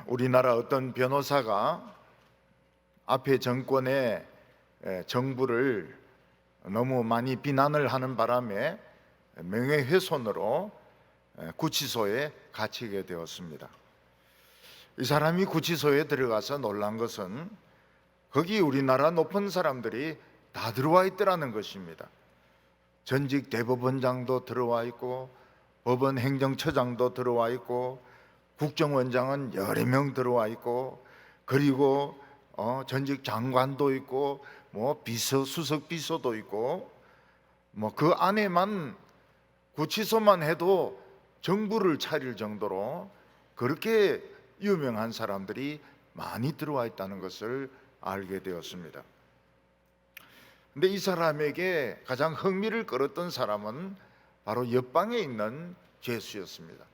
우리나라 어떤 변호사가 앞에 정권의 정부를 너무 많이 비난을 하는 바람에 명예훼손으로 구치소에 갇히게 되었습니다. 이 사람이 구치소에 들어가서 놀란 것은 거기 우리나라 높은 사람들이 다 들어와 있더라는 것입니다. 전직 대법원장도 들어와 있고 법원 행정처장도 들어와 있고 국정원장은 여러 명 들어와 있고 그리고 전직 장관도 있고 비서 수석 비서도 있고 그 안에만 구치소만 해도 정부를 차릴 정도로 그렇게 유명한 사람들이 많이 들어와 있다는 것을 알게 되었습니다. 근데 이 사람에게 가장 흥미를 끌었던 사람은 바로 옆방에 있는 죄수였습니다.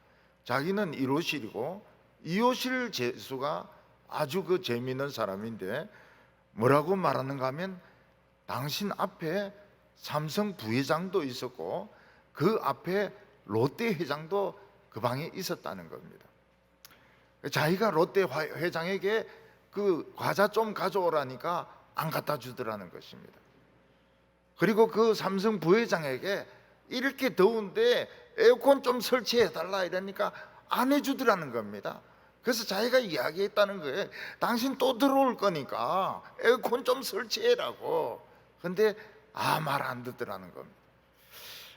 자기는 1호실이고 2호실 죄수가 아주 재미있는 사람인데 뭐라고 말하는가 하면 당신 앞에 삼성 부회장도 있었고 그 앞에 롯데 회장도 그 방에 있었다는 겁니다. 자기가 롯데 회장에게 그 과자 좀 가져오라니까 안 갖다 주더라는 것입니다. 그리고 그 삼성 부회장에게 이렇게 더운데 에어컨 좀 설치해 달라 이러니까 안 해주더라는 겁니다. 그래서 자기가 이야기했다는 거예요. 당신 또 들어올 거니까 에어컨 좀 설치해라고. 근데 말 안 듣더라는 겁니다.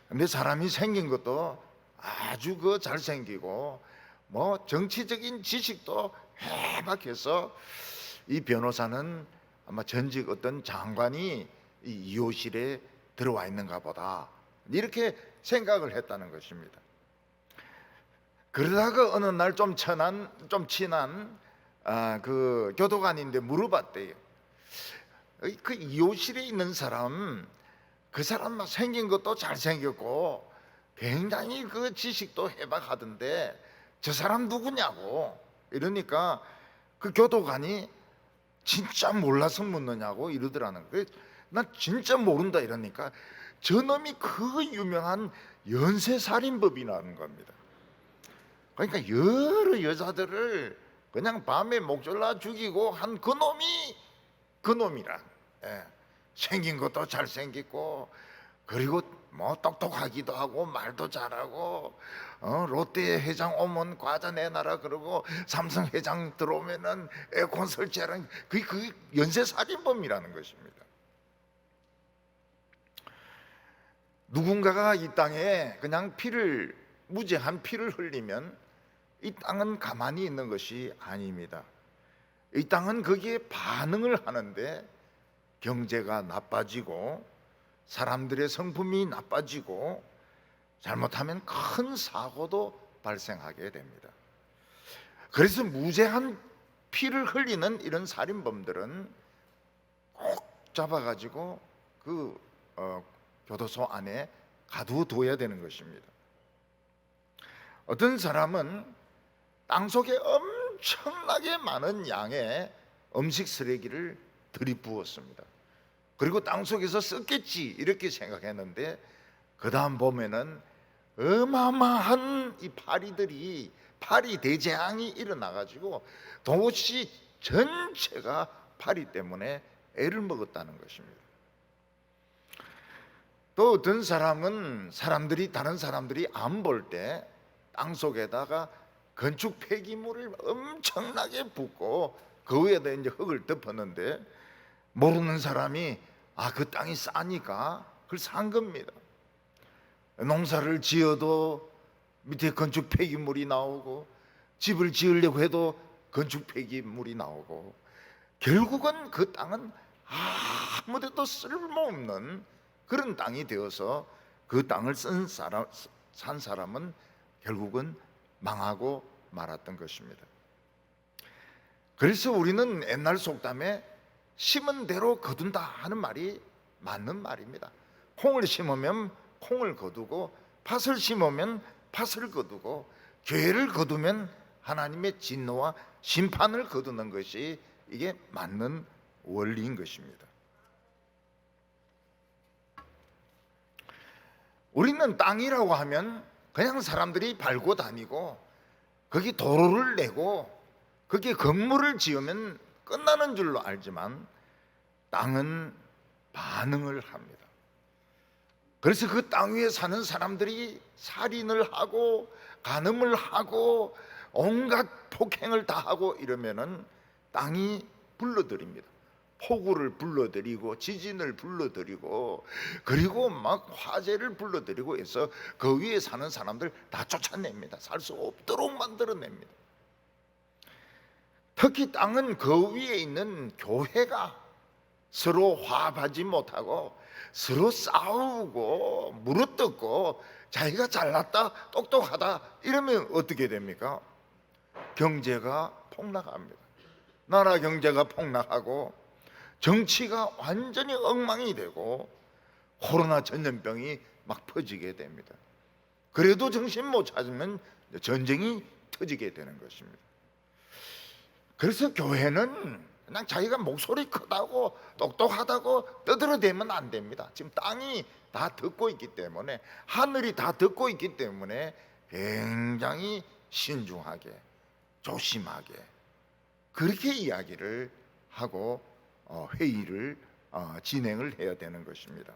근데 사람이 생긴 것도 아주 잘생기고 정치적인 지식도 해박해서 이 변호사는 아마 전직 어떤 장관이 이 2호실에 들어와 있는가 보다 이렇게 생각을 했다는 것입니다. 그러다가 어느 날 좀 친한 그 교도관인데 물어봤대요. 그 2호실에 있는 사람, 그 사람 생긴 것도 잘생겼고 굉장히 지식도 해박하던데 저 사람 누구냐고 이러니까 그 교도관이 진짜 몰라서 묻느냐고 이러더라는 거예요. 난 진짜 모른다 이러니까 저놈이 그 유명한 연쇄살인범이라는 겁니다. 그러니까 여러 여자들을 그냥 밤에 목 졸라 죽이고 한 그놈이라. 생긴 것도 잘생겼고 그리고 똑똑하기도 하고 말도 잘하고 롯데 회장 오면 과자 내놔라 그러고 삼성 회장 들어오면은 에어컨 설치하라는 그 연쇄살인범이라는 것입니다. 누군가가 이 땅에 그냥 무죄한 피를 흘리면 이 땅은 가만히 있는 것이 아닙니다. 이 땅은 거기에 반응을 하는데 경제가 나빠지고 사람들의 성품이 나빠지고 잘못하면 큰 사고도 발생하게 됩니다. 그래서 무죄한 피를 흘리는 이런 살인범들은 꼭 잡아가지고 교도소 안에 가두어둬야 되는 것입니다. 어떤 사람은 땅속에 엄청나게 많은 양의 음식 쓰레기를 들이부었습니다. 그리고 땅속에서 썩겠지 이렇게 생각했는데 그 다음 보면은 어마어마한 이 파리 대재앙이 일어나가지고 도시 전체가 파리 때문에 애를 먹었다는 것입니다. 또 어떤 사람은 다른 사람들이 안 볼 때 땅속에다가 건축 폐기물을 엄청나게 붓고 그 위에다 이제 흙을 덮었는데 모르는 사람이 그 땅이 싸니까 그걸 산 겁니다. 농사를 지어도 밑에 건축 폐기물이 나오고 집을 지으려고 해도 건축 폐기물이 나오고 결국은 그 땅은 아무데도 쓸모없는 그런 땅이 되어서 그 땅을 산 사람은 결국은 망하고 말았던 것입니다. 그래서 우리는 옛날 속담에 심은 대로 거둔다 하는 말이 맞는 말입니다. 콩을 심으면 콩을 거두고 팥을 심으면 팥을 거두고 죄를 거두면 하나님의 진노와 심판을 거두는 것이 이게 맞는 원리인 것입니다. 우리는 땅이라고 하면 그냥 사람들이 밟고 다니고 거기 도로를 내고 그게 건물을 지으면 끝나는 줄로 알지만 땅은 반응을 합니다. 그래서 그 땅 위에 사는 사람들이 살인을 하고 간음을 하고 온갖 폭행을 다 하고 이러면은 땅이 불러들입니다. 폭우를 불러들이고 지진을 불러들이고 그리고 막 화재를 불러들이고 해서 그 위에 사는 사람들 다 쫓아냅니다. 살 수 없도록 만들어냅니다. 특히 땅은 그 위에 있는 교회가 서로 화합하지 못하고 서로 싸우고 물어뜯고 자기가 잘났다 똑똑하다 이러면 어떻게 됩니까? 경제가 폭락합니다. 나라 경제가 폭락하고 정치가 완전히 엉망이 되고 코로나 전염병이 막 퍼지게 됩니다. 그래도 정신 못 차리면 전쟁이 터지게 되는 것입니다. 그래서 교회는 그냥 자기가 목소리 크다고 똑똑하다고 떠들어대면 안 됩니다. 지금 땅이 다 듣고 있기 때문에, 하늘이 다 듣고 있기 때문에 굉장히 신중하게 조심하게 그렇게 이야기를 하고 회의를 진행을 해야 되는 것입니다.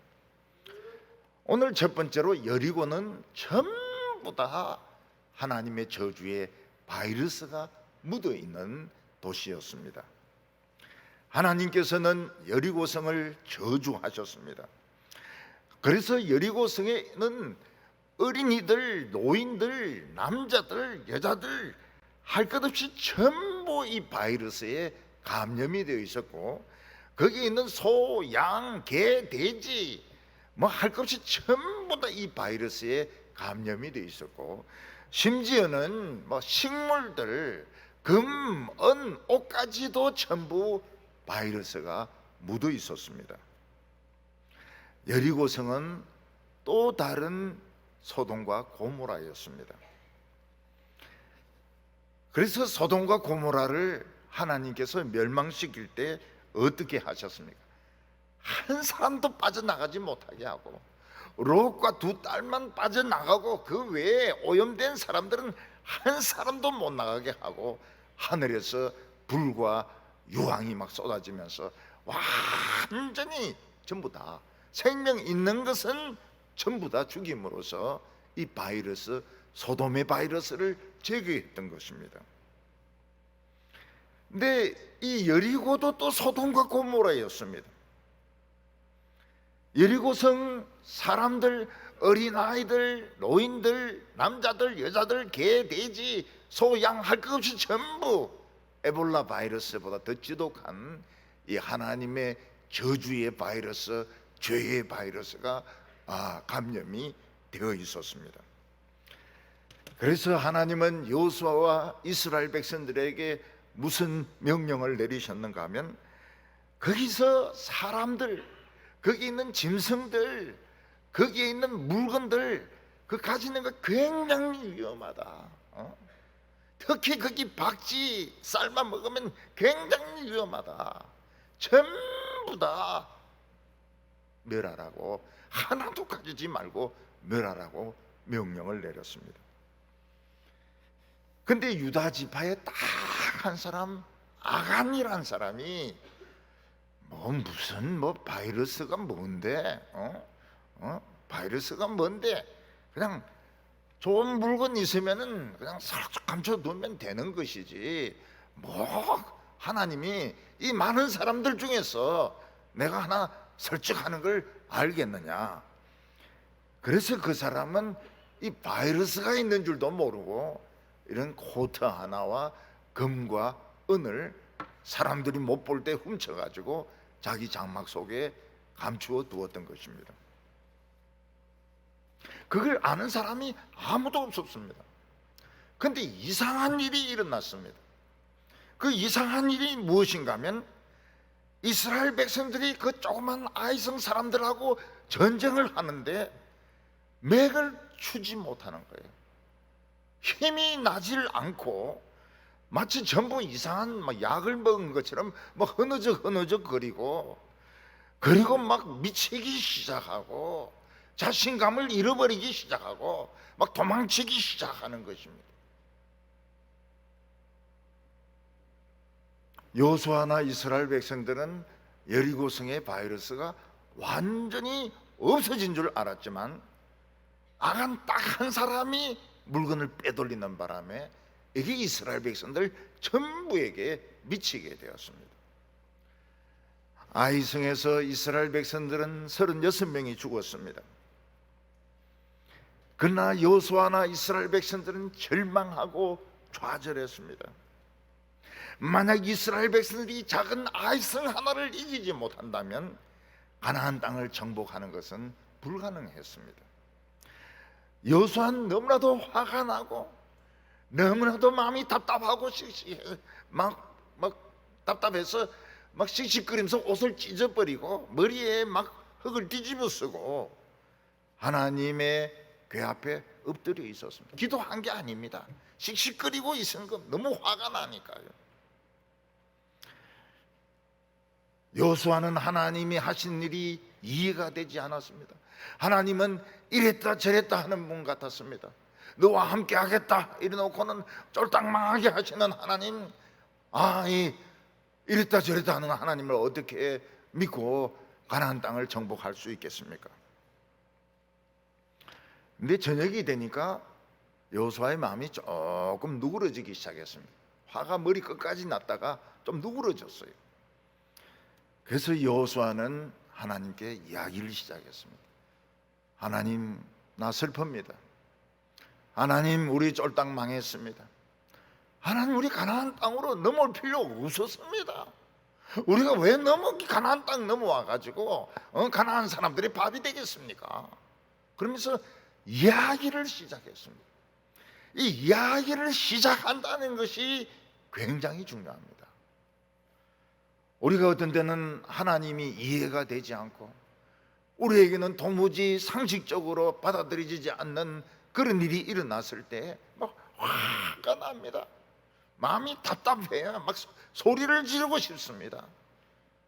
오늘 첫 번째로 여리고는 전부 다 하나님의 저주의 바이러스가 묻어있는 도시였습니다. 하나님께서는 여리고성을 저주하셨습니다. 그래서 여리고성에는 어린이들, 노인들, 남자들, 여자들 할 것 없이 전부 이 바이러스에 감염이 되어 있었고, 거기에 있는 소, 양, 개, 돼지 뭐 할 것 없이 전부 다 이 바이러스에 감염이 되어 있었고, 심지어는 뭐 식물들, 금, 은, 옷까지도 전부 바이러스가 묻어 있었습니다. 여리고성은 또 다른 소돔과 고모라였습니다. 그래서 소돔과 고모라를 하나님께서 멸망시킬 때 어떻게 하셨습니까? 한 사람도 빠져나가지 못하게 하고 롯과 두 딸만 빠져나가고 그 외에 오염된 사람들은 한 사람도 못 나가게 하고 하늘에서 불과 유황이 막 쏟아지면서 완전히 전부 다 생명 있는 것은 전부 다 죽임으로써 이 바이러스, 소돔의 바이러스를 제거했던 것입니다. 근데 이 여리고도 또 소돔과 고모라였습니다. 여리고성 사람들, 어린아이들, 노인들, 남자들, 여자들, 개, 돼지, 소, 양 할 것 없이 전부 에볼라 바이러스보다 더 지독한 이 하나님의 저주의 바이러스, 죄의 바이러스가 감염이 되어 있었습니다. 그래서 하나님은 여호수아와 이스라엘 백성들에게 무슨 명령을 내리셨는가 하면, 거기서 사람들, 거기 있는 짐승들, 거기에 있는 물건들, 그 가지는 거 굉장히 위험하다. 특히 거기 박쥐 삶아 먹으면 굉장히 위험하다. 전부 다 멸하라고, 하나도 가지지 말고 멸하라고 명령을 내렸습니다. 근데 유다 지파에 딱 한 사람, 아간이란 사람이 무슨 바이러스가 뭔데, 바이러스가 뭔데, 그냥 좋은 물건 있으면은 그냥 살짝 감춰두면 되는 것이지, 하나님이 이 많은 사람들 중에서 내가 하나 설득하는 걸 알겠느냐. 그래서 그 사람은 이 바이러스가 있는 줄도 모르고 이런 코트 하나와 금과 은을 사람들이 못 볼 때 훔쳐가지고 자기 장막 속에 감추어 두었던 것입니다. 그걸 아는 사람이 아무도 없었습니다. 그런데 이상한 일이 일어났습니다. 그 이상한 일이 무엇인가 하면, 이스라엘 백성들이 그 조그만 아이성 사람들하고 전쟁을 하는데 맥을 추지 못하는 거예요. 힘이 나질 않고 마치 전부 이상한 약을 먹은 것처럼 흐느적 거리고, 그리고 막 미치기 시작하고 자신감을 잃어버리기 시작하고 막 도망치기 시작하는 것입니다. 여호수아나 이스라엘 백성들은 여리고성의 바이러스가 완전히 없어진 줄 알았지만 아간 딱 한 사람이 물건을 빼돌리는 바람에 이게 이스라엘 백성들 전부에게 미치게 되었습니다. 아이성에서 이스라엘 백성들은 36명이 죽었습니다. 그러나 여호수아나 이스라엘 백성들은 절망하고 좌절했습니다. 만약 이스라엘 백성들이 작은 아이성 하나를 이기지 못한다면 가나안 땅을 정복하는 것은 불가능했습니다. 여호수아는 너무나도 화가 나고 너무나도 마음이 답답하고 막 답답해서 막 씩씩거리면서 옷을 찢어버리고 머리에 막 흙을 뒤집어 쓰고 하나님의 궤 앞에 엎드려 있었습니다. 기도한 게 아닙니다. 씩씩거리고 있은 건 너무 화가 나니까요. 여호수아는 하나님이 하신 일이 이해가 되지 않았습니다. 하나님은 이랬다 저랬다 하는 분 같았습니다. 너와 함께 하겠다 이래놓고는 쫄딱망하게 하시는 하나님, 이랬다 저랬다 하는 하나님을 어떻게 믿고 가나안 땅을 정복할 수 있겠습니까? 근데 저녁이 되니까 여호수아의 마음이 조금 누그러지기 시작했습니다. 화가 머리 끝까지 났다가 좀 누그러졌어요. 그래서 여호수아는 하나님께 이야기를 시작했습니다. 하나님, 나 슬픕니다. 하나님, 우리 쫄딱 망했습니다. 하나님, 우리 가나안 땅으로 넘어올 필요 없었습니다. 우리가 왜 가나안 땅 넘어와 가지고 가나안 사람들의 밥이 되겠습니까? 그러면서 이야기를 시작했습니다. 이 이야기를 시작한다는 것이 굉장히 중요합니다. 우리가 어떤 때는 하나님이 이해가 되지 않고 우리에게는 도무지 상식적으로 받아들여지지 않는 그런 일이 일어났을 때 막 화가 납니다. 마음이 답답해요. 막 소리를 지르고 싶습니다.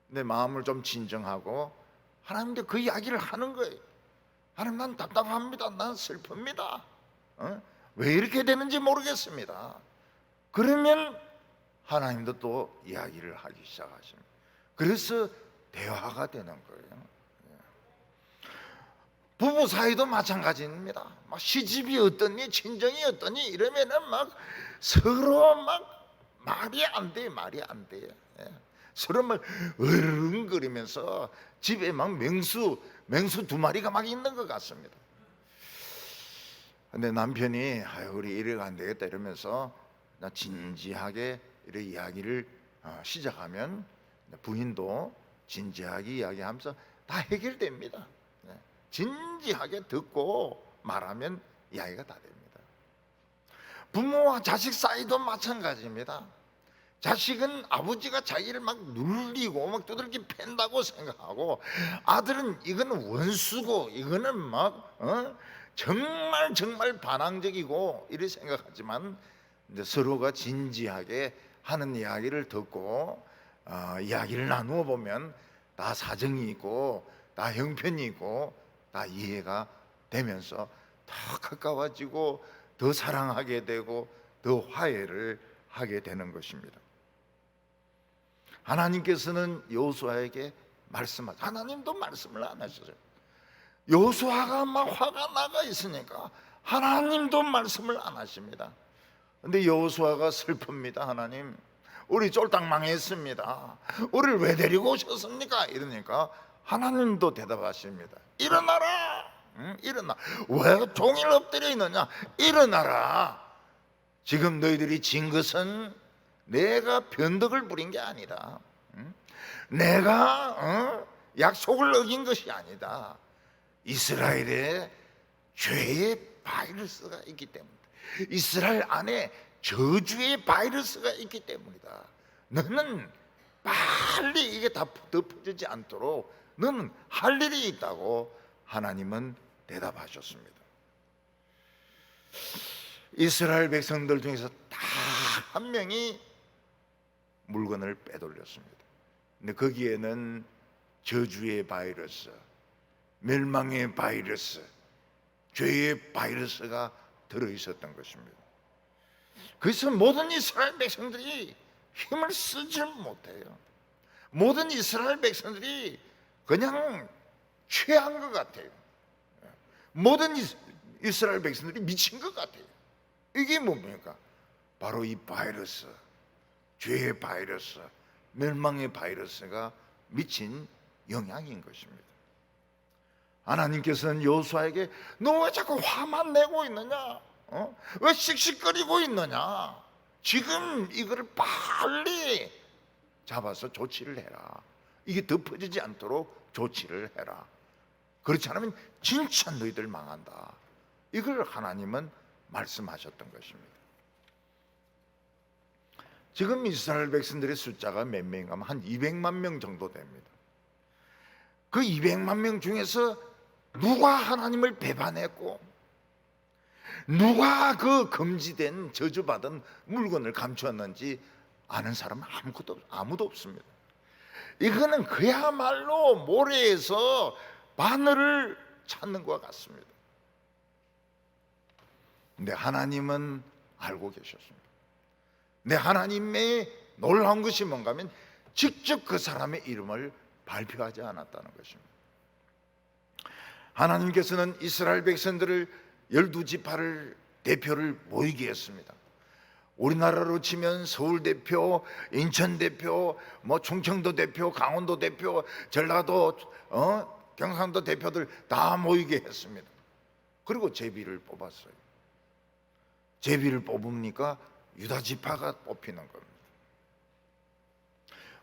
내 마음을 좀 진정하고 하나님께 그 이야기를 하는 거예요. 하나님, 난 답답합니다. 난 슬픕니다. 왜 이렇게 되는지 모르겠습니다. 그러면 하나님도 또 이야기를 하기 시작하십니다. 그래서 대화가 되는 거예요. 부부 사이도 마찬가지입니다. 막 시집이 어떠니 친정이 어떠니 이러면은 막 서로 막 말이 안 돼요. 서로 막 으르렁거리면서 집에 막 맹수 2마리가 막 있는 것 같습니다. 근데 남편이 우리 이래가 안 되겠다 이러면서 나 진지하게 이렇게 이야기를 시작하면 부인도 진지하게 이야기하면서 다 해결됩니다. 진지하게 듣고 말하면 이야기가 다 됩니다. 부모와 자식 사이도 마찬가지입니다. 자식은 아버지가 자기를 막 눌리고 막 두들겨 팬다고 생각하고 아들은 이거는 원수고 이거는 막 정말 반항적이고 이렇게 생각하지만 근데 서로가 진지하게 하는 이야기를 듣고 이야기를 나누어 보면 다 사정이 있고 다 형편이 있고 다 이해가 되면서 더 가까워지고 더 사랑하게 되고 더 화해를 하게 되는 것입니다. 하나님께서는 여호수아에게 말씀하셨어요. 하나님도 말씀을 안 하셨어요. 여호수아가 막 화가 나가 있으니까 하나님도 말씀을 안 하십니다. 근데 여호수아가 슬픕니다. 하나님, 우리 쫄딱 망했습니다. 우리를 왜 데리고 오셨습니까? 이러니까 하나님도 대답하십니다. 일어나라. 일어나. 왜 종일 엎드려 있느냐? 일어나라. 지금 너희들이 진 것은 내가 변덕을 부린 게 아니다. 내가 약속을 어긴 것이 아니다. 이스라엘에 죄의 바이러스가 있기 때문이다. 이스라엘 안에 저주의 바이러스가 있기 때문이다. 너는 빨리 이게 다 덮어지지 않도록 너는 할 일이 있다고 하나님은 대답하셨습니다. 이스라엘 백성들 중에서 다 한 명이 물건을 빼돌렸습니다. 근데 거기에는 저주의 바이러스, 멸망의 바이러스, 죄의 바이러스가 들어있었던 것입니다. 그래서 모든 이스라엘 백성들이 힘을 쓰질 못해요. 모든 이스라엘 백성들이 그냥 취한 것 같아요. 모든 이스라엘 백성들이 미친 것 같아요. 이게 뭡니까? 바로 이 바이러스, 죄의 바이러스, 멸망의 바이러스가 미친 영향인 것입니다. 하나님께서는 여호수아에게 너 왜 자꾸 화만 내고 있느냐? 왜 씩씩거리고 있느냐? 지금 이거를 빨리 잡아서 조치를 해라. 이게 덮어지지 않도록 조치를 해라. 그렇지 않으면 진짜 너희들 망한다. 이걸 하나님은 말씀하셨던 것입니다. 지금 이스라엘 백성들의 숫자가 몇 명인가 하면 한 200만 명 정도 됩니다. 그 200만 명 중에서 누가 하나님을 배반했고 누가 그 금지된 저주받은 물건을 감추었는지 아는 사람은 아무도 없습니다. 이거는 그야말로 모래에서 바늘을 찾는 것 같습니다. 근데 하나님은 알고 계셨습니다. 근데 하나님의 놀라운 것이 뭔가 하면 직접 그 사람의 이름을 발표하지 않았다는 것입니다. 하나님께서는 이스라엘 백성들을 12지파를 대표를 모이게 했습니다. 우리나라로 치면 서울 대표, 인천 대표, 충청도 대표, 강원도 대표, 전라도, 경상도 대표들 다 모이게 했습니다. 그리고 제비를 뽑았어요. 제비를 뽑으니까 유다 지파가 뽑히는 겁니다.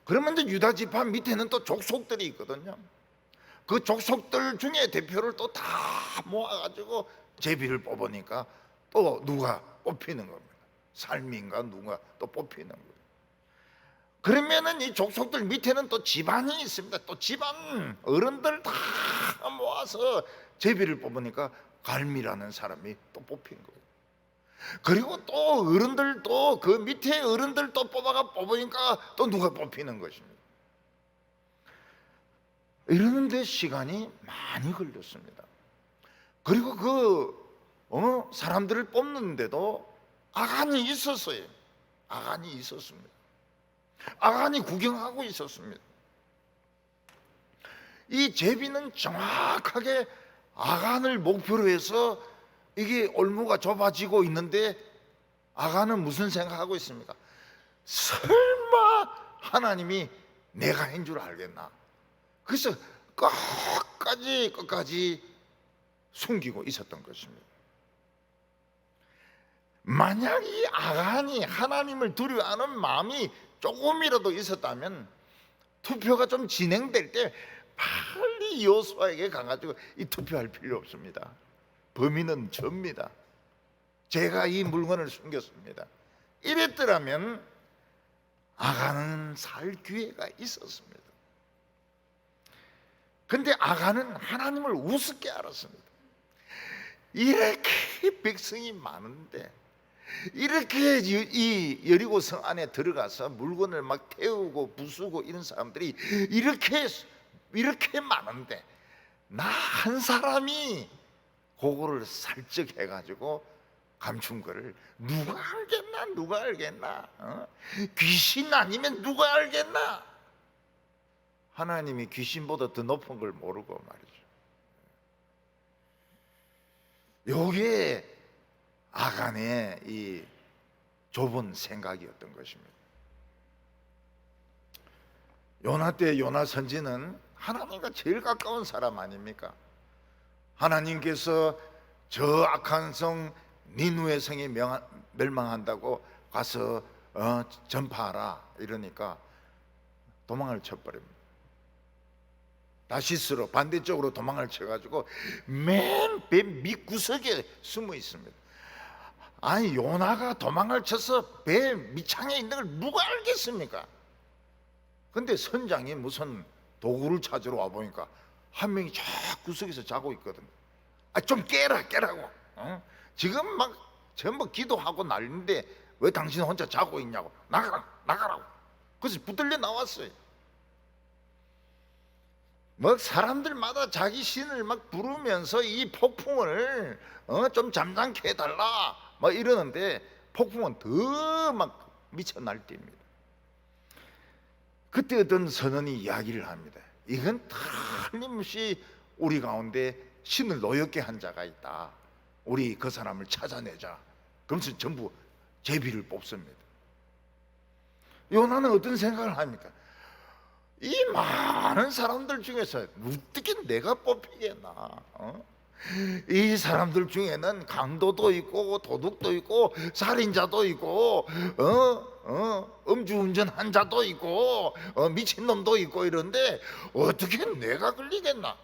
그러면 이제 유다 지파 밑에는 또 족속들이 있거든요. 그 족속들 중에 대표를 또 다 모아가지고 제비를 뽑으니까 또 누가 뽑히는 겁니다. 살민가 누가 또 뽑히는 거예요. 그러면은 이 족속들 밑에는 또 집안이 있습니다. 또 집안 어른들 다 모아서 제비를 뽑으니까 갈미라는 사람이 또 뽑힌 거예요. 그리고 또 어른들 또 그 밑에 어른들 또 뽑으니까 또 누가 뽑히는 것입니다. 이러는데 시간이 많이 걸렸습니다. 그리고 그 사람들을 뽑는데도 아간이 있었어요. 아간이 있었습니다. 아간이 구경하고 있었습니다. 이 제비는 정확하게 아간을 목표로 해서 이게 올무가 좁아지고 있는데 아간은 무슨 생각하고 있습니까? 설마 하나님이 내가 한 줄 알겠나? 그래서 끝까지 숨기고 있었던 것입니다. 만약 이 아간이 하나님을 두려워하는 마음이 조금이라도 있었다면 투표가 좀 진행될 때 빨리 여호수아에게 가가지고 이 투표할 필요 없습니다. 범인은 접니다. 제가 이 물건을 숨겼습니다. 이랬더라면 아간은 살 기회가 있었습니다. 근데 아간은 하나님을 우습게 알았습니다. 이렇게 백성이 많은데 이렇게 이 여리고 성 안에 들어가서 물건을 막 태우고 부수고 이런 사람들이 이렇게 많은데 나 한 사람이 그거를 살짝 해가지고 감춘 거를 누가 알겠나? 귀신 아니면 누가 알겠나? 하나님이 귀신보다 더 높은 걸 모르고 말이죠. 이게 아간의 이 좁은 생각이었던 것입니다. 요나 때 요나 선지는 하나님과 제일 가까운 사람 아닙니까? 하나님께서 저 악한 성 니누의 성이 멸망한다고 가서 전파하라 이러니까 도망을 쳐버립니다. 다시스로 반대쪽으로 도망을 쳐가지고 맨 배 밑구석에 숨어 있습니다. 아니 요나가 도망을 쳐서 배 밑창에 있는 걸 누가 알겠습니까? 근데 선장이 무슨 도구를 찾으러 와보니까 한 명이 저 구석에서 자고 있거든. 좀 깨라고. 지금 막 전부 기도하고 난리인데 왜 당신 혼자 자고 있냐고. 나가라고. 그래서 붙들려 나왔어요. 사람들마다 자기 신을 막 부르면서 이 폭풍을 좀 잠잠케 해달라 이러는데 폭풍은 더 막 미쳐 날뛰입니다. 그때 어떤 선원이 이야기를 합니다. 이건 틀림없이 우리 가운데 신을 노엽게 한 자가 있다. 우리 그 사람을 찾아내자. 그러면서 전부 제비를 뽑습니다. 요나는 어떤 생각을 합니까? 이 많은 사람들 중에서 어떻게 내가 뽑히겠나? 이 사람들 중에는 강도도 있고 도둑도 있고 살인자도 있고 음주운전한 자도 있고 미친놈도 있고 이런데 어떻게 내가 걸리겠나?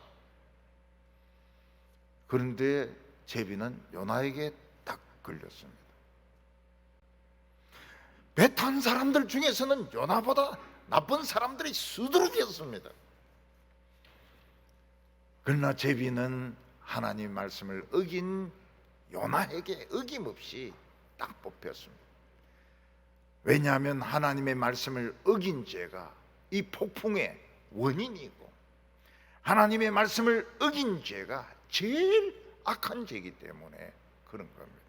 그런데 제비는 요나에게 딱 걸렸습니다. 배 탄 사람들 중에서는 요나보다 나쁜 사람들이 수두룩이었습니다. 그러나 제비는 하나님 말씀을 어긴 요나에게 어김없이 딱 뽑혔습니다. 왜냐하면 하나님의 말씀을 어긴 죄가 이 폭풍의 원인이고 하나님의 말씀을 어긴 죄가 제일 악한 죄이기 때문에 그런 겁니다.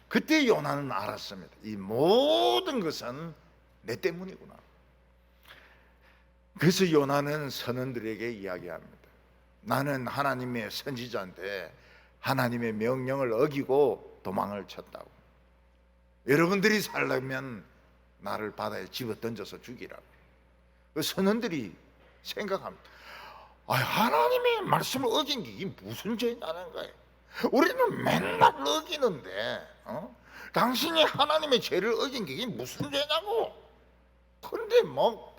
그때 요나는 알았습니다. 이 모든 것은 내 때문이구나. 그래서 요나는 선원들에게 이야기합니다. 나는 하나님의 선지자인데 하나님의 명령을 어기고 도망을 쳤다고. 여러분들이 살려면 나를 바다에 집어 던져서 죽이라고. 그 선원들이 생각합니다. 하나님의 말씀을 어긴 게 이게 무슨 죄냐는 거예요. 우리는 맨날 어기는데 당신이 하나님의 죄를 어긴 게 이게 무슨 죄냐고. 근데 뭐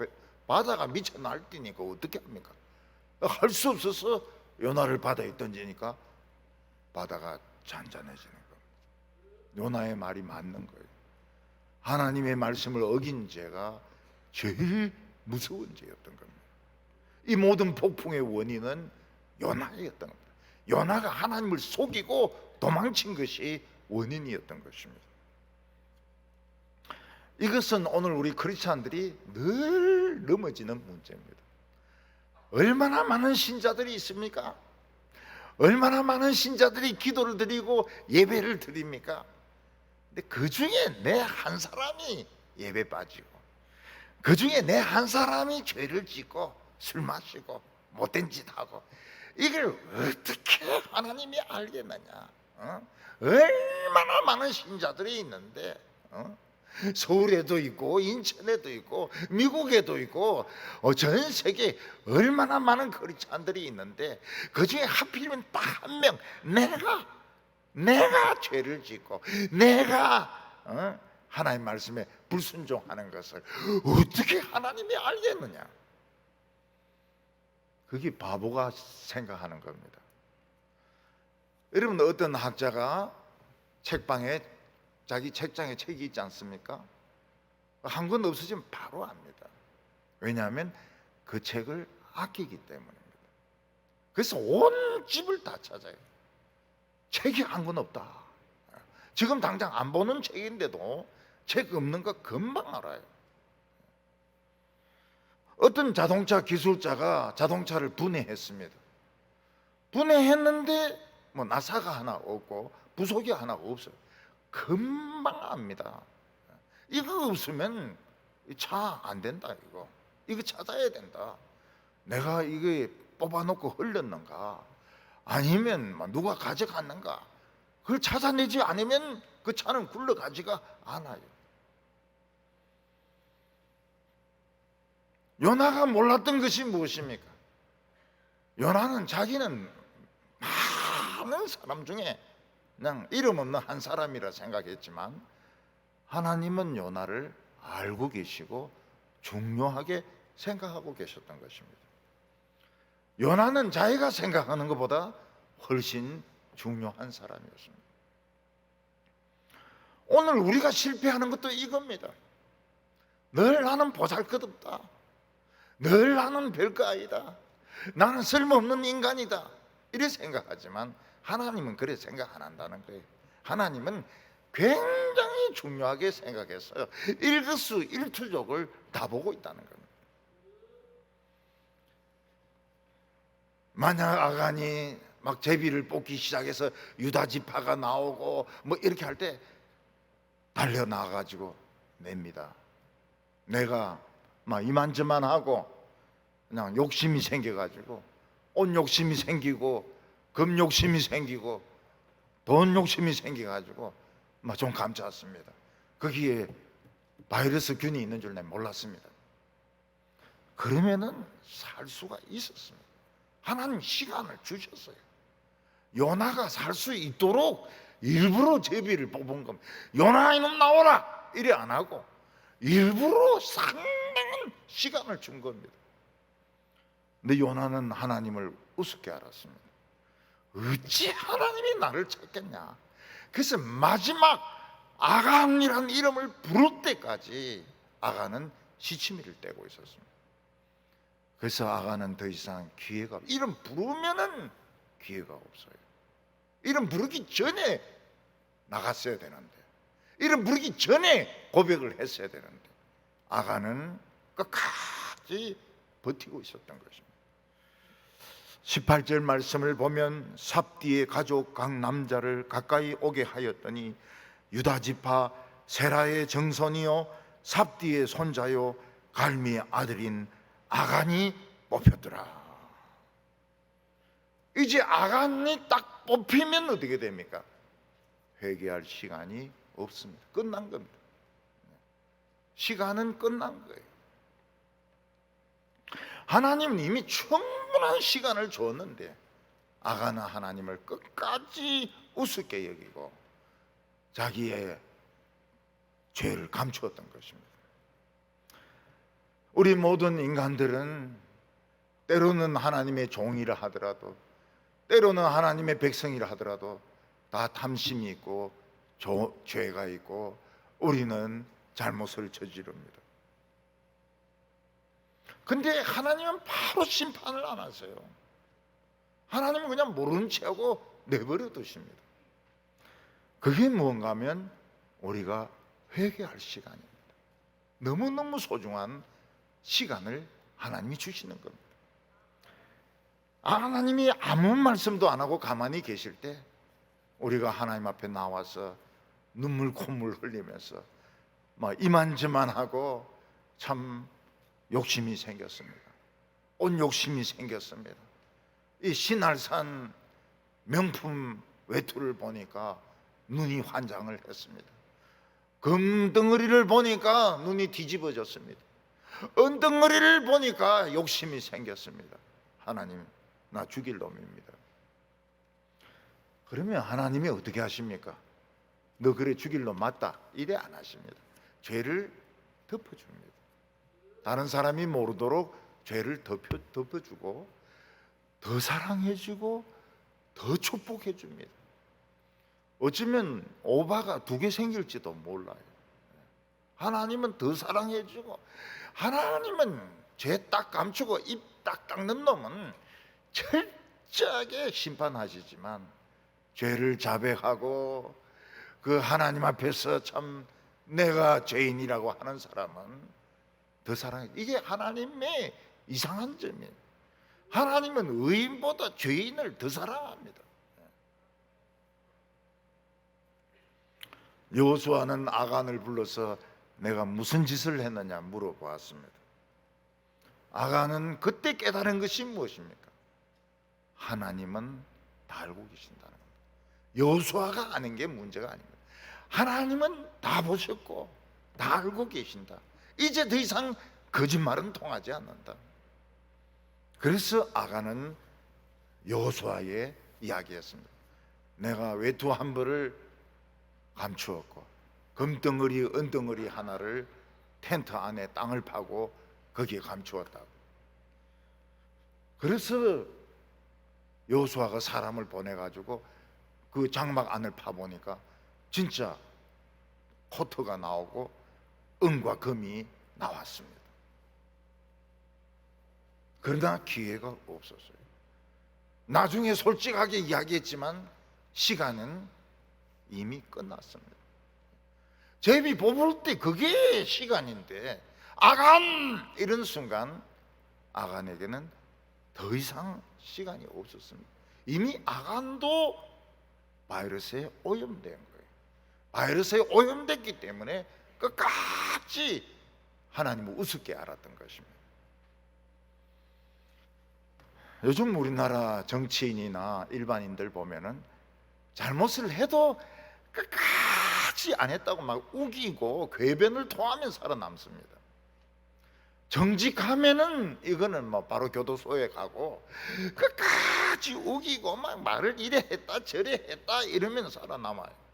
바다가 미쳐 날뛰니까 어떻게 합니까? 할 수 없어서 요나를 바다에 던지니까 바다가 잔잔해지는 겁니다. 요나의 말이 맞는 거예요. 하나님의 말씀을 어긴 죄가 제일 무서운 죄였던 겁니다. 이 모든 폭풍의 원인은 요나였던 겁니다. 요나가 하나님을 속이고 도망친 것이 원인이었던 것입니다. 이것은 오늘 우리 크리스찬들이 늘 넘어지는 문제입니다. 얼마나 많은 신자들이 있습니까? 얼마나 많은 신자들이 기도를 드리고 예배를 드립니까? 근데 그 중에 내 한 사람이 예배 빠지고 그 중에 내 한 사람이 죄를 짓고 술 마시고 못된 짓 하고 이걸 어떻게 하나님이 알겠느냐? 얼마나 많은 신자들이 있는데 서울에도 있고 인천에도 있고 미국에도 있고 전 세계에 얼마나 많은 크리스찬들이 있는데 그중에 하필이면 딱 한 명 내가 죄를 짓고 내가 하나님 말씀에 불순종하는 것을 어떻게 하나님이 알겠느냐? 그게 바보가 생각하는 겁니다. 여러분 어떤 학자가 책방에 자기 책장에 책이 있지 않습니까? 한 권 없어지면 바로 압니다. 왜냐하면 그 책을 아끼기 때문입니다. 그래서 온 집을 다 찾아요. 책이 한 권 없다. 지금 당장 안 보는 책인데도 책 없는 거 금방 알아요. 어떤 자동차 기술자가 자동차를 분해했습니다. 분해했는데 뭐 나사가 하나 없고 부속이 하나 없어요. 금방 압니다. 이거 없으면 차 안 된다. 이거 찾아야 된다. 내가 이거 뽑아놓고 흘렸는가 아니면 누가 가져갔는가 그걸 찾아내지 않으면 그 차는 굴러가지가 않아요. 요나가 몰랐던 것이 무엇입니까? 요나는 자기는 많은 사람 중에 그냥 이름 없는 한 사람이라 생각했지만 하나님은 요나를 알고 계시고 중요하게 생각하고 계셨던 것입니다. 요나는 자기가 생각하는 것보다 훨씬 중요한 사람이었습니다. 오늘 우리가 실패하는 것도 이겁니다. 늘 나는 보잘것없다. 늘 나는 별거 아니다. 나는 쓸모없는 인간이다. 이렇게 생각하지만 하나님은 그래 생각 안 한다는 거예요. 하나님은 굉장히 중요하게 생각했어요. 일거수일투족을 다 보고 있다는 겁니다. 만약 아간이 막 제비를 뽑기 시작해서 유다 지파가 나오고 뭐 이렇게 할 때 달려 나가가지고 냅니다. 내가 막 이만저만 하고 그냥 욕심이 생겨가지고 옷 욕심이 생기고 금 욕심이 생기고 돈 욕심이 생겨가지고 막 좀 감춰왔습니다. 거기에 바이러스 균이 있는 줄 내가 몰랐습니다. 그러면은 살 수가 있었습니다. 하나님 시간을 주셨어요. 요나가 살 수 있도록 일부러 제비를 뽑은 겁니다. 요나 이놈 나오라 이래 안 하고 일부러 상당한 시간을 준 겁니다. 근데 요나는 하나님을 우습게 알았습니다. 어찌 하나님이 나를 찾겠냐. 그래서 마지막 아간이라는 이름을 부를 때까지 아간은 시치미를 떼고 있었습니다. 그래서 아간은 더 이상 기회가, 이름 부르면은 기회가 없어요. 이름 부르기 전에 나갔어야 되는데, 이름 부르기 전에 고백을 했어야 되는데 아간은 끝까지 버티고 있었던 것입니다. 18절 말씀을 보면 삽디의 가족 각 남자를 가까이 오게 하였더니 유다 지파 세라의 정손이요 삽디의 손자요 갈미의 아들인 아간이 뽑혔더라. 이제 아간이 딱 뽑히면 어떻게 됩니까? 회개할 시간이 없습니다. 끝난 겁니다. 시간은 끝난 거예요. 하나님은 이미 충분한 시간을 줬는데 아간은 하나님을 끝까지 우습게 여기고 자기의 죄를 감추었던 것입니다. 우리 모든 인간들은 때로는 하나님의 종이라 하더라도 때로는 하나님의 백성이라 하더라도 다 탐심이 있고 죄가 있고 우리는 잘못을 저지릅니다. 근데 하나님은 바로 심판을 안 하세요. 하나님은 그냥 모른 체하고 내버려 두십니다. 그게 무언가 하면 우리가 회개할 시간입니다. 너무너무 소중한 시간을 하나님이 주시는 겁니다. 하나님이 아무 말씀도 안 하고 가만히 계실 때 우리가 하나님 앞에 나와서 눈물 콧물 흘리면서 막 이만저만 하고 참 욕심이 생겼습니다. 옷 욕심이 생겼습니다. 이 신할산 명품 외투를 보니까 눈이 환장을 했습니다. 금덩어리를 보니까 눈이 뒤집어졌습니다. 은덩어리를 보니까 욕심이 생겼습니다. 하나님, 나 죽일 놈입니다. 그러면 하나님이 어떻게 하십니까? 너 그래 죽일 놈 맞다 이래 안 하십니다. 죄를 덮어줍니다. 다른 사람이 모르도록 죄를 덮어주고 더 사랑해주고 더 축복해줍니다. 어쩌면 오바가 2개 생길지도 몰라요. 하나님은 더 사랑해주고 하나님은 죄 딱 감추고 입 딱 닦는 놈은 철저하게 심판하시지만 죄를 자백하고 그 하나님 앞에서 참 내가 죄인이라고 하는 사람은 더 사랑해. 이게 하나님의 이상한 점이에요. 하나님은 의인보다 죄인을 더 사랑합니다. 여호수아는 아간을 불러서 내가 무슨 짓을 했느냐 물어보았습니다. 아간은 그때 깨달은 것이 무엇입니까? 하나님은 다 알고 계신다는 겁니다. 여호수아가 아는 게 문제가 아닙니다. 하나님은 다 보셨고 다 알고 계신다. 이제 더 이상 거짓말은 통하지 않는다. 그래서 아간은 여호수아에 이야기했습니다. 내가 외투 한 벌을 감추었고 금덩어리 은덩어리 하나를 텐트 안에 땅을 파고 거기에 감추었다고. 그래서 여호수아가 사람을 보내가지고 그 장막 안을 파보니까 진짜 코트가 나오고 은과 금이 나왔습니다. 그러나 기회가 없었어요. 나중에 솔직하게 이야기했지만 시간은 이미 끝났습니다. 제비 뽑을 때 그게 시간인데 아간 이런 순간 아간에게는 더 이상 시간이 없었습니다. 이미 아간도 바이러스에 오염된 거예요. 바이러스에 오염됐기 때문에 끝까지 하나님을 우습게 알았던 것입니다. 요즘 우리나라 정치인이나 일반인들 보면은 잘못을 해도 끝까지 안 했다고 막 우기고 궤변을 토하며 살아남습니다. 정직하면은 이거는 뭐 바로 교도소에 가고 끝까지 우기고 막 말을 이래 했다 저래 했다 이러면 살아남아요.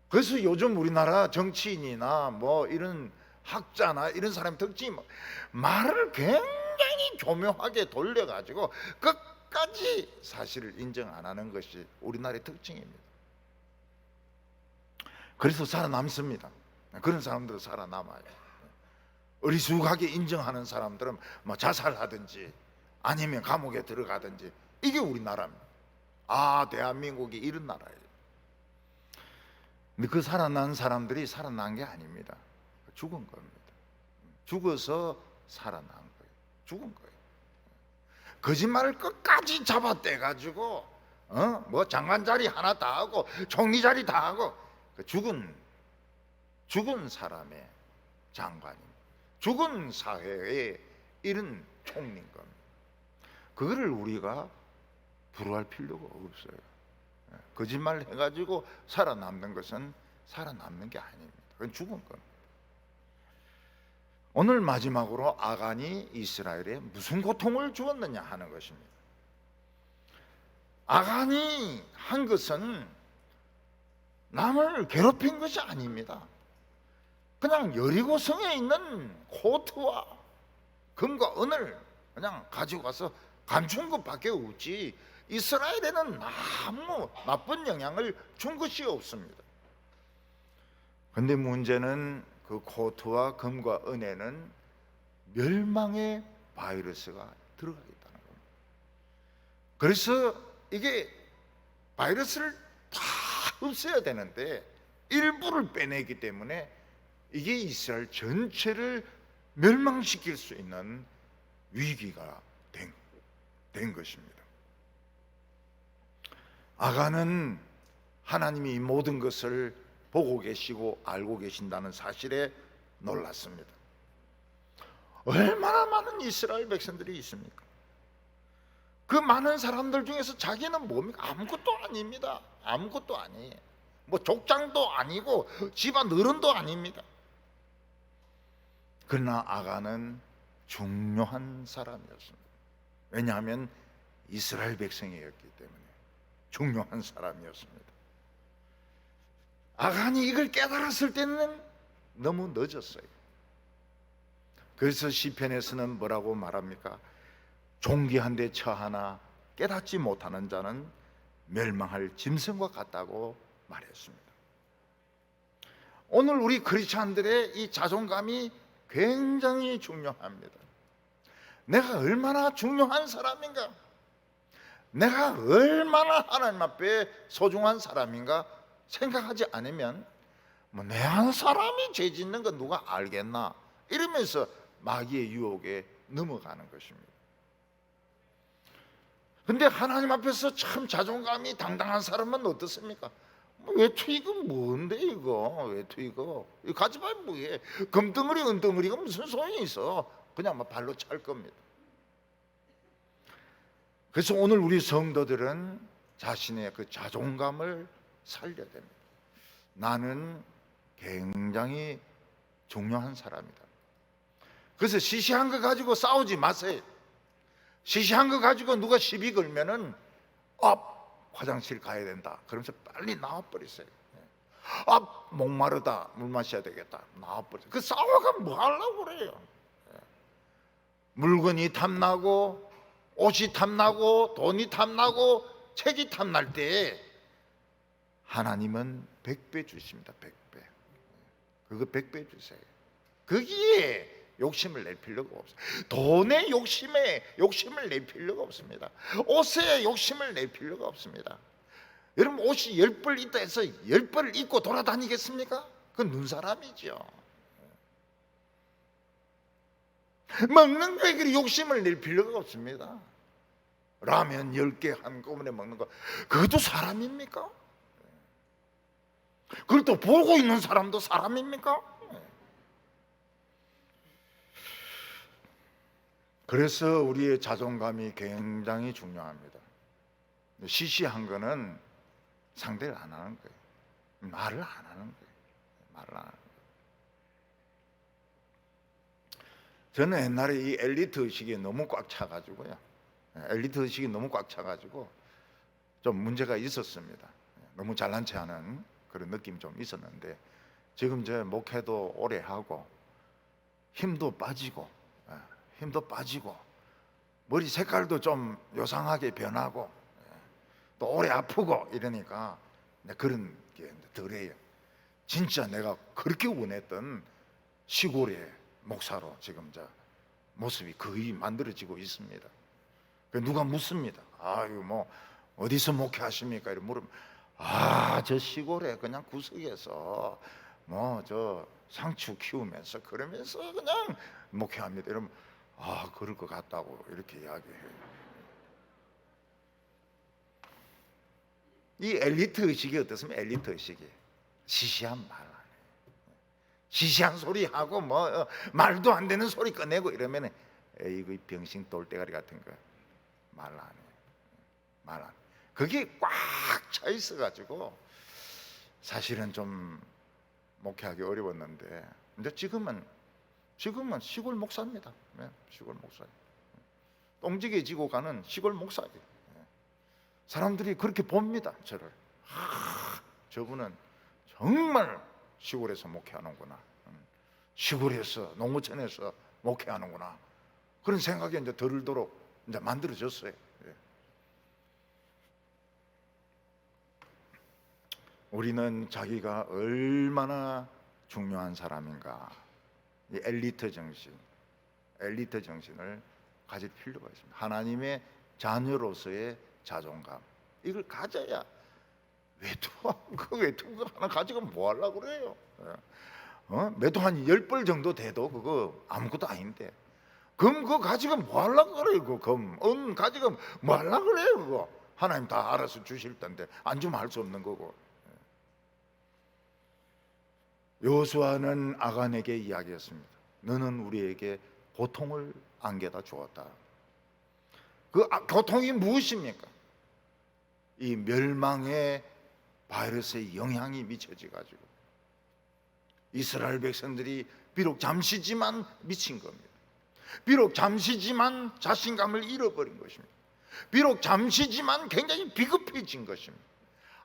그래서 요즘 우리나라 정치인이나 뭐 이런 학자나 이런 사람 특징이 말을 굉장히 교묘하게 돌려가지고 끝까지 사실을 인정 안 하는 것이 우리나라의 특징입니다. 그래서 살아남습니다. 그런 사람들은 살아남아요. 어리숙하게 인정하는 사람들은 뭐 자살하든지 아니면 감옥에 들어가든지, 이게 우리나라입니다. 아, 대한민국이 이런 나라예요. 근데 그 살아난 사람들이 살아난 게 아닙니다. 죽은 겁니다. 죽어서 살아난 거예요. 죽은 거예요. 거짓말을 끝까지 잡아떼 가지고 뭐 장관 자리 하나 다 하고 총리 자리 다 하고 죽은 사람의 장관입니다. 죽은 사회의 이런 총리인 겁니다. 그거를 우리가 부러워할 필요가 없어요. 거짓말 해가지고 살아남는 것은 살아남는 게 아닙니다. 그건 죽은 겁니다. 오늘 마지막으로 아간이 이스라엘에 무슨 고통을 주었느냐 하는 것입니다. 아간이 한 것은 남을 괴롭힌 것이 아닙니다. 그냥 여리고성에 있는 코트와 금과 은을 그냥 가지고 가서 감춘 것밖에 없지 이스라엘에는 아무 나쁜 영향을 준 것이 없습니다. 그런데 문제는 그 코트와 금과 은에는 멸망의 바이러스가 들어가 있다는 겁니다. 그래서 이게 바이러스를 다 없애야 되는데 일부를 빼내기 때문에 이게 이스라엘 전체를 멸망시킬 수 있는 위기가 된 것입니다. 아간은 하나님이 이 모든 것을 보고 계시고 알고 계신다는 사실에 놀랐습니다. 얼마나 많은 이스라엘 백성들이 있습니까? 그 많은 사람들 중에서 자기는 뭡니까? 아무것도 아닙니다. 아무것도 아니에요. 뭐 족장도 아니고 집안 어른도 아닙니다. 그러나 아간은 중요한 사람이었습니다. 왜냐하면 이스라엘 백성이었기 때문에 중요한 사람이었습니다. 아간이 이걸 깨달았을 때는 너무 늦었어요. 그래서 시편에서는 뭐라고 말합니까? 종기한 데 처하나 깨닫지 못하는 자는 멸망할 짐승과 같다고 말했습니다. 오늘 우리 크리스찬들의 이 자존감이 굉장히 중요합니다. 내가 얼마나 중요한 사람인가, 내가 얼마나 하나님 앞에 소중한 사람인가 생각하지 않으면 내 한 사람이 죄 짓는 거 누가 알겠나 이러면서 마귀의 유혹에 넘어가는 것입니다. 근데 하나님 앞에서 참 자존감이 당당한 사람은 어떻습니까? 외투 이거 뭔데 이거 외투 이거 가지 말고 뭐해, 금덩어리 은덩어리가 무슨 소용이 있어, 그냥 막 발로 찰 겁니다. 그래서 오늘 우리 성도들은 자신의 그 자존감을 살려야 됩니다. 나는 굉장히 중요한 사람이다. 그래서 시시한 거 가지고 싸우지 마세요. 시시한 거 가지고 누가 시비 걸면은 화장실 가야 된다 그러면서 빨리 나와버리세요. 목마르다 물 마셔야 되겠다 나와버리세요. 그 싸워가 뭐 하려고 그래요. 물건이 탐나고 옷이 탐나고 돈이 탐나고 책이 탐날 때 하나님은 100배 주십니다. 100배. 그거 100배 주세요. 거기에 욕심을 낼 필요가 없어요. 돈에 욕심을 낼 필요가 없습니다. 옷에 욕심을 낼 필요가 없습니다. 여러분 옷이 10벌 있다 해서 10벌을 입고 돌아다니겠습니까? 그건 눈사람이죠. 먹는 거에 그리 욕심을 낼 필요가 없습니다. 라면 10개 한꺼번에 먹는 거 그것도 사람입니까? 그걸 또 보고 있는 사람도 사람입니까? 그래서 우리의 자존감이 굉장히 중요합니다. 시시한 거는 상대를 안 하는 거예요. 말을 안 하는 거예요. 말을 안 하는 거예요. 저는 옛날에 이 엘리트 의식이 너무 꽉 차가지고요. 엘리트 의식이 너무 꽉 차가지고 좀 문제가 있었습니다. 너무 잘난 체하는 그런 느낌이 좀 있었는데, 지금 제 목회도 오래 하고 힘도 빠지고 머리 색깔도 좀 요상하게 변하고 또 오래 아프고 이러니까 그런 게 덜해요. 진짜 내가 그렇게 원했던 시골의 목사로 지금 저 모습이 거의 만들어지고 있습니다. 누가 묻습니다. 아유 뭐 어디서 목회하십니까? 이렇게 물으면 저 시골에 그냥 구석에서 뭐 저 상추 키우면서 그러면서 그냥 목회합니다. 이러면 그럴 것 같다고 이렇게 이야기해요. 이 엘리트 의식이 어떻습니까? 엘리트 의식이 시시한 말 안 해요. 시시한 소리 하고 뭐 말도 안 되는 소리 꺼내고 이러면 이거 병신 똘대가리 같은 거 말 안 해요. 말 안 해요. 그게 꽉 차 있어 가지고 사실은 좀 목회하기 어려웠는데, 근데 지금은 시골 목사입니다. 시골 목사, 똥지게 가는 시골 목사예요. 사람들이 그렇게 봅니다. 저를. 저분은 정말 시골에서 목회하는구나, 시골에서 농어촌에서 목회하는구나, 그런 생각이 이제 들도록 이제 만들어졌어요. 우리는 자기가 얼마나 중요한 사람인가, 이 엘리트 정신을 가질 필요가 있습니다. 하나님의 자녀로서의 자존감, 이걸 가져야 그 외투 하나 가지고 뭐 하려고 그래요? 매도 한 10벌 정도 돼도 그거 아무것도 아닌데, 금 그거 가지고 뭐 하려고 그래요? 그거 은 가지고 뭐 하려고 그래요? 그거 하나님 다 알아서 주실 텐데 안 주면 할 수 없는 거고. 여호수아는 아간에게 이야기했습니다. 너는 우리에게 고통을 안겨다 주었다. 그 고통이 무엇입니까? 이 멸망의 바이러스의 영향이 미쳐져 가지고 이스라엘 백성들이 비록 잠시지만 미친 겁니다. 비록 잠시지만 자신감을 잃어버린 것입니다. 비록 잠시지만 굉장히 비급해진 것입니다.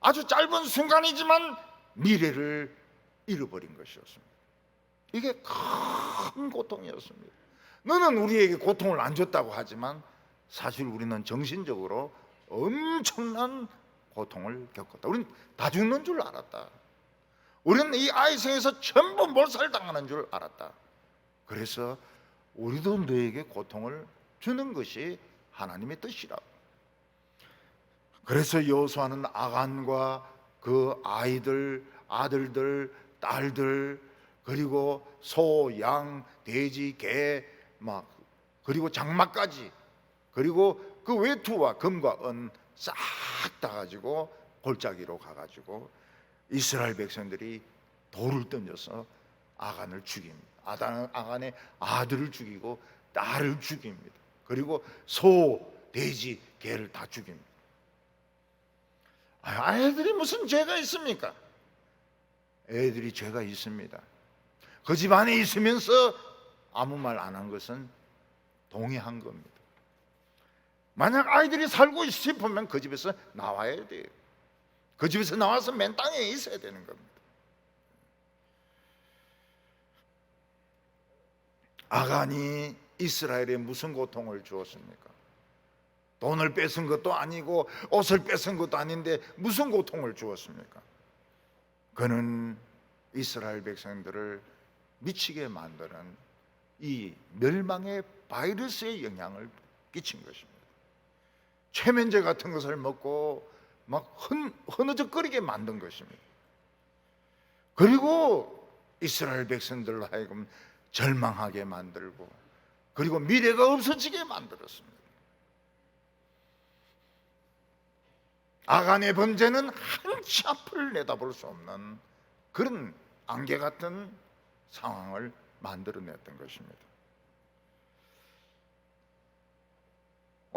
아주 짧은 순간이지만 미래를 잃어버린 것이었습니다. 이게 큰 고통이었습니다. 너는 우리에게 고통을 안 줬다고 하지만 사실 우리는 정신적으로 엄청난 고통을 겪었다. 우리는 다 죽는 줄 알았다. 우리는 이 아이성에서 전부 몰살당하는 줄 알았다. 그래서 우리도 너에게 고통을 주는 것이 하나님의 뜻이라고. 그래서 여호수아는 아간과 그 아들들, 딸들, 그리고 소, 양, 돼지, 개, 그리고 장마까지, 그리고 그 외투와 금과 은 싹 다 가지고 골짜기로 가가지고 이스라엘 백성들이 돌을 던져서 아간을 죽입니다. 아간의 아들을 죽이고 딸을 죽입니다. 그리고 소, 돼지, 개를 다 죽입니다. 아이들이 무슨 죄가 있습니까? 애들이 죄가 있습니다. 그 집 안에 있으면서 아무 말 안 한 것은 동의한 겁니다. 만약 아이들이 살고 싶으면 그 집에서 나와야 돼요. 그 집에서 나와서 맨 땅에 있어야 되는 겁니다. 아간이 이스라엘에 무슨 고통을 주었습니까? 돈을 뺏은 것도 아니고 옷을 뺏은 것도 아닌데 무슨 고통을 주었습니까? 그는 이스라엘 백성들을 미치게 만드는 이 멸망의 바이러스의 영향을 끼친 것입니다. 최면제 같은 것을 먹고 막 흐느적거리게 만든 것입니다. 그리고 이스라엘 백성들로 하여금 절망하게 만들고, 그리고 미래가 없어지게 만들었습니다. 아간의 범죄는 한치 앞을 내다볼 수 없는 그런 안개 같은 상황을 만들어냈던 것입니다.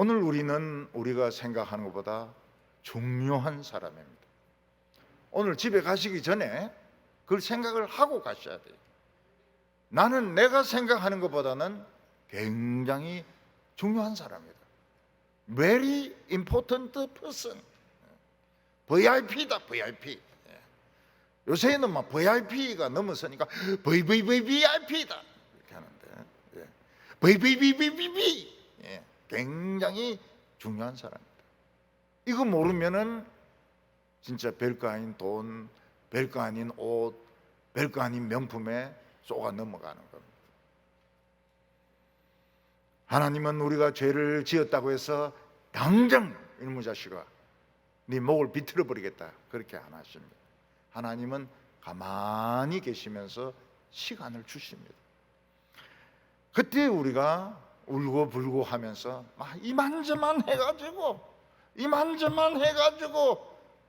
오늘 우리는 우리가 생각하는 것보다 중요한 사람입니다. 오늘 집에 가시기 전에 그걸 생각을 하고 가셔야 돼요. 나는 내가 생각하는 것보다는 굉장히 중요한 사람이다. Very important person. VIP다, VIP. 요새는 막 VIP가 넘어서니까 VVVVIP다 이렇게 하는데, VVVVVV 굉장히 중요한 사람입니다. 이거 모르면은 진짜 별거 아닌 돈, 별거 아닌 옷, 별거 아닌 명품에 쏘가 넘어가는 겁니다. 하나님은 우리가 죄를 지었다고 해서 당장 이놈의 자식아 네 목을 비틀어 버리겠다 그렇게 안 하십니다. 하나님은 가만히 계시면서 시간을 주십니다. 그때 우리가 울고불고 하면서 막 이만저만 해가지고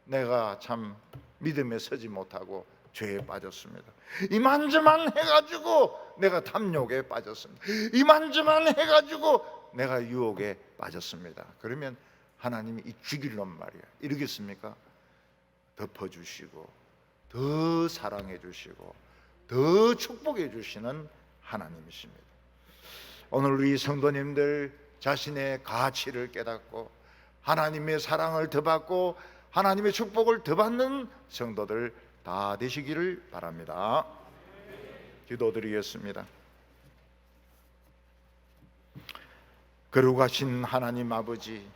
내가 참 믿음에 서지 못하고 죄에 빠졌습니다. 이만저만 해가지고 내가 탐욕에 빠졌습니다. 이만저만 해가지고 내가 유혹에 빠졌습니다. 그러면 하나님이 이 죽일 놈 말이야 이러겠습니까? 덮어주시고 더 사랑해 주시고 더 축복해 주시는 하나님이십니다. 오늘 우리 성도님들 자신의 가치를 깨닫고 하나님의 사랑을 더 받고 하나님의 축복을 더 받는 성도들 다 되시기를 바랍니다. 기도드리겠습니다. 거룩하신 하나님 아버지,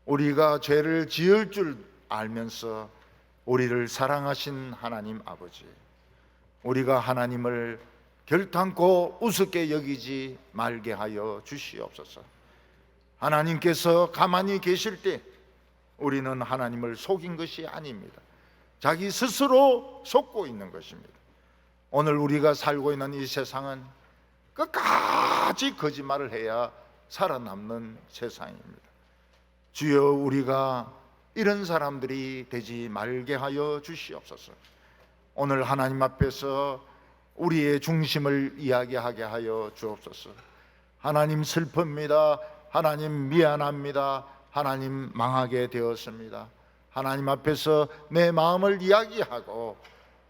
우리가 죄를 지을 줄 알면서 우리를 사랑하신 하나님 아버지, 우리가 하나님을 결탄코 우습게 여기지 말게 하여 주시옵소서. 하나님께서 가만히 계실 때 우리는 하나님을 속인 것이 아닙니다. 자기 스스로 속고 있는 것입니다. 오늘 우리가 살고 있는 이 세상은 끝까지 거짓말을 해야 살아남는 세상입니다. 주여, 우리가 이런 사람들이 되지 말게 하여 주시옵소서. 오늘 하나님 앞에서 우리의 중심을 이야기하게 하여 주옵소서. 하나님 슬픕니다. 하나님 미안합니다. 하나님 망하게 되었습니다. 하나님 앞에서 내 마음을 이야기하고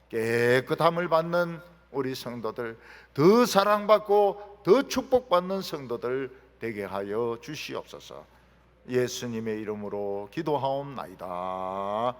깨끗함을 받는 우리 성도들, 더 사랑받고 더 축복받는 성도들 되게 하여 주시옵소서. 예수님의 이름으로 기도하옵나이다.